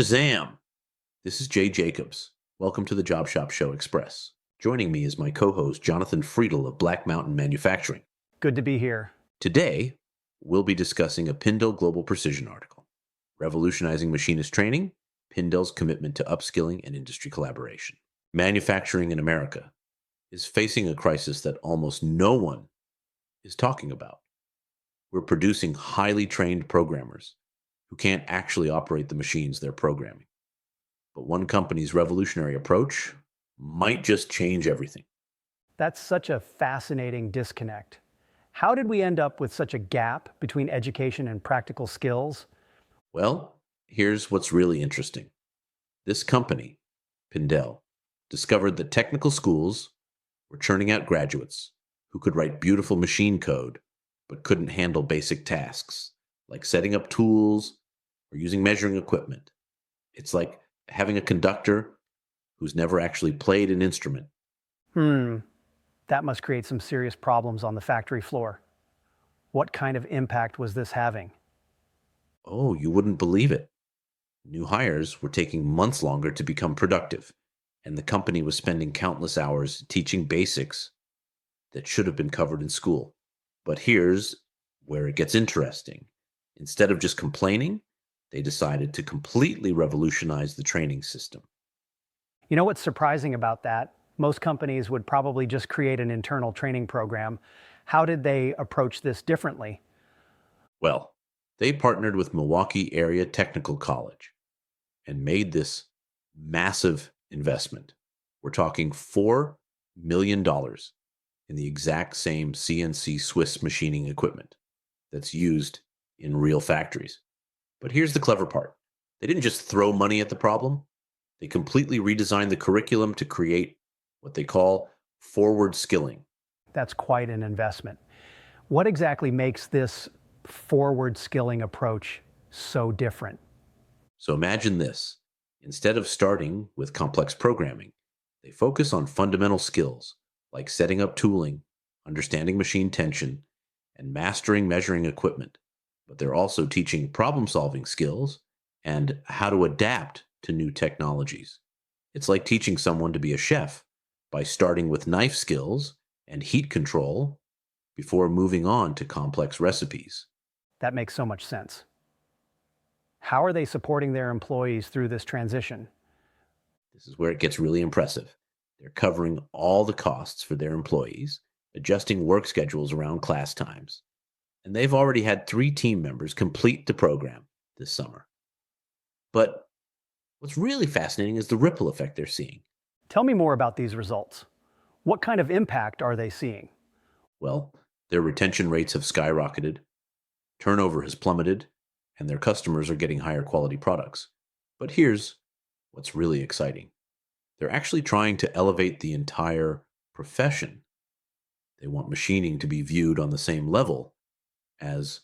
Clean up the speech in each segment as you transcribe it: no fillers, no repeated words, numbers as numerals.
Shazam! This is Jay Jacobs. Welcome to the Job Shop Show Express. Joining me is my co-host Jonathan Friedel of Black Mountain Manufacturing. Good to be here. Today, we'll be discussing a Pindel Global Precision article, Revolutionizing Machinist Training, Pindel's Commitment to Upskilling and Industry Collaboration. Manufacturing in America is facing a crisis that almost no one is talking about. We're producing highly trained programmers who can't actually operate the machines they're programming. But one company's revolutionary approach might just change everything. That's such a fascinating disconnect. How did we end up with such a gap between education and practical skills? Well, here's what's really interesting. This company, Pindel, discovered that technical schools were churning out graduates who could write beautiful machine code but couldn't handle basic tasks like setting up tools or using measuring equipment. It's like having a conductor who's never actually played an instrument. That must create some serious problems on the factory floor. What kind of impact was this having? Oh, you wouldn't believe it. New hires were taking months longer to become productive, and the company was spending countless hours teaching basics that should have been covered in school. But here's where it gets interesting. Instead of just complaining, they decided to completely revolutionize the training system. You know what's surprising about that? Most companies would probably just create an internal training program. How did they approach this differently? Well, they partnered with Milwaukee Area Technical College and made this massive investment. We're talking $4 million in the exact same CNC Swiss machining equipment that's used in real factories. But here's the clever part. They didn't just throw money at the problem. They completely redesigned the curriculum to create what they call forward skilling. That's quite an investment. What exactly makes this forward skilling approach so different? So imagine this. Instead of starting with complex programming, they focus on fundamental skills like setting up tooling, understanding machine tension, and mastering measuring equipment. But they're also teaching problem-solving skills and how to adapt to new technologies. It's like teaching someone to be a chef by starting with knife skills and heat control before moving on to complex recipes. That makes so much sense. How are they supporting their employees through this transition? This is where it gets really impressive. They're covering all the costs for their employees, adjusting work schedules around class times. And they've already had 3 team members complete the program this summer. But what's really fascinating is the ripple effect they're seeing. Tell me more about these results. What kind of impact are they seeing? Well, their retention rates have skyrocketed, turnover has plummeted, and their customers are getting higher quality products. But here's what's really exciting. They're actually trying to elevate the entire profession. They want machining to be viewed on the same level as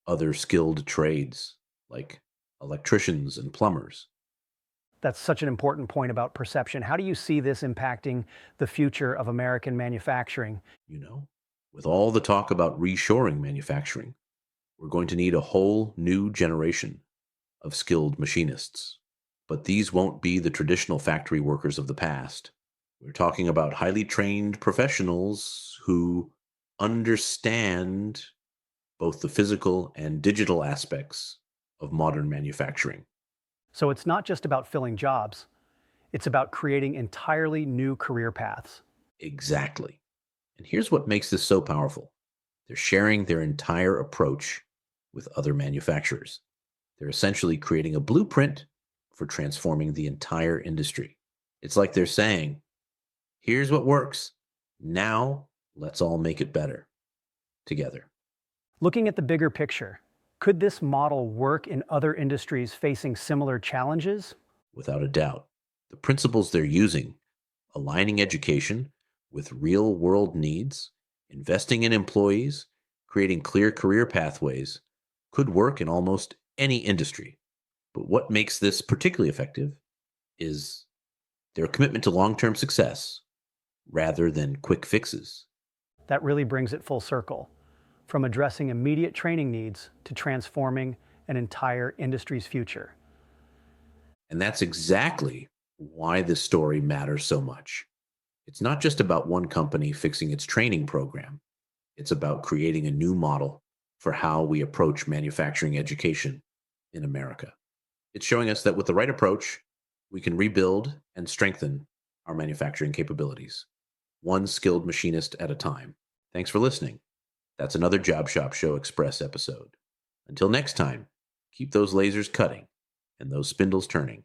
other skilled trades like electricians and plumbers. That's such an important point about perception. How do you see this impacting the future of American manufacturing? You know, with all the talk about reshoring manufacturing, we're going to need a whole new generation of skilled machinists. But these won't be the traditional factory workers of the past. We're talking about highly trained professionals who understand both the physical and digital aspects of modern manufacturing. So it's not just about filling jobs, it's about creating entirely new career paths. Exactly. And here's what makes this so powerful. They're sharing their entire approach with other manufacturers. They're essentially creating a blueprint for transforming the entire industry. It's like they're saying, here's what works. Now let's all make it better together. Looking at the bigger picture, could this model work in other industries facing similar challenges? Without a doubt, the principles they're using, aligning education with real world needs, investing in employees, creating clear career pathways, could work in almost any industry. But what makes this particularly effective is their commitment to long-term success rather than quick fixes. That really brings it full circle, from addressing immediate training needs to transforming an entire industry's future. And that's exactly why this story matters so much. It's not just about one company fixing its training program, it's about creating a new model for how we approach manufacturing education in America. It's showing us that with the right approach, we can rebuild and strengthen our manufacturing capabilities, one skilled machinist at a time. Thanks for listening. That's another Job Shop Show Express episode. Until next time, keep those lasers cutting and those spindles turning.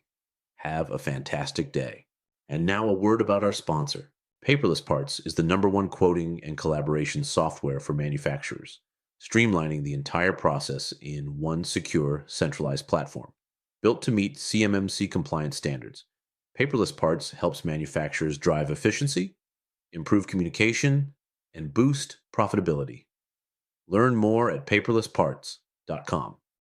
Have a fantastic day. And now a word about our sponsor. Paperless Parts is the #1 quoting and collaboration software for manufacturers, streamlining the entire process in one secure, centralized platform. Built to meet CMMC compliance standards, Paperless Parts helps manufacturers drive efficiency, improve communication, and boost profitability. Learn more at paperlessparts.com.